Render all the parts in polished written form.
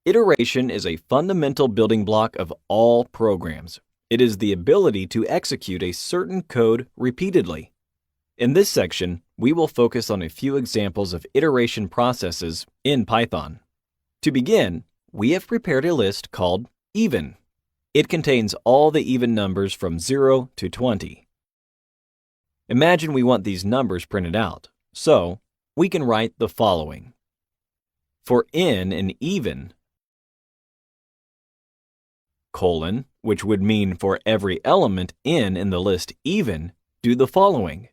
Iteration is a fundamental building block of all programs. It is the ability to execute a certain code repeatedly. In this section, we will focus on a few examples of iteration processes in Python. To begin, we have prepared a list called even. It contains all the even numbers from 0 to 20. Imagine we want these numbers printed out, so we can write the following. For n and even, colon, which would mean for every element n in the list even, do the following.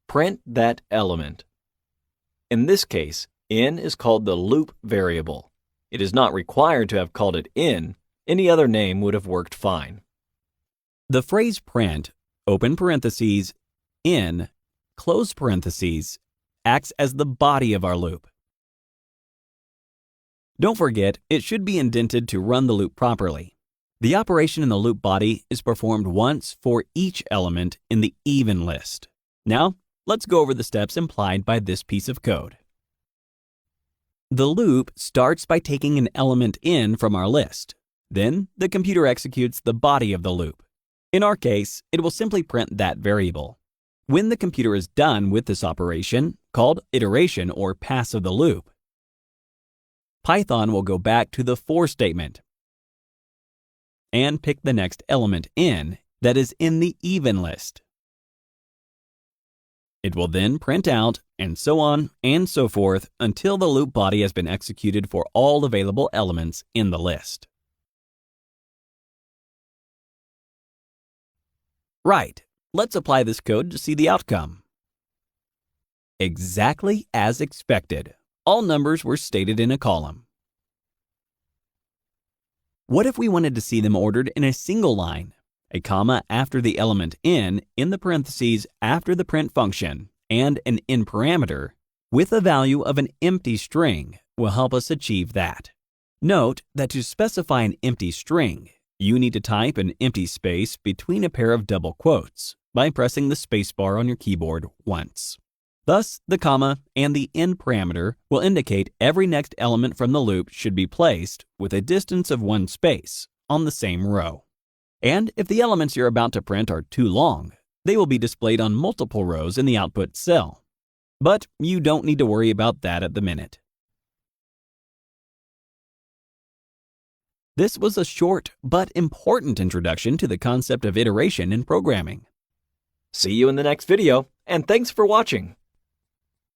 Print that element. In this case, n is called the loop variable. It is not required to have called it n. Any other name would have worked fine. The phrase print, open parentheses, n, close parentheses, acts as the body of our loop. Don't forget, it should be indented to run the loop properly. The operation in the loop body is performed once for each element in the even list. Now, let's go over the steps implied by this piece of code. The loop starts by taking an element n from our list. Then, the computer executes the body of the loop. In our case, it will simply print that variable. When the computer is done with this operation, called iteration or pass of the loop, Python will go back to the for statement and pick the next element n that is in the even list. It will then print out, and so on and so forth until the loop body has been executed for all available elements in the list. Right, let's apply this code to see the outcome. Exactly as expected. All numbers were stated in a column. What if we wanted to see them ordered in a single line? A comma after the element n in the parentheses after the print function, and an n parameter with a value of an empty string will help us achieve that. Note that to specify an empty string, you need to type an empty space between a pair of double quotes by pressing the spacebar on your keyboard once. Thus, the comma and the n parameter will indicate every next element from the loop should be placed with a distance of one space on the same row. And if the elements you're about to print are too long, they will be displayed on multiple rows in the output cell. But you don't need to worry about that at the minute. This was a short but important introduction to the concept of iteration in programming. See you in the next video, and thanks for watching.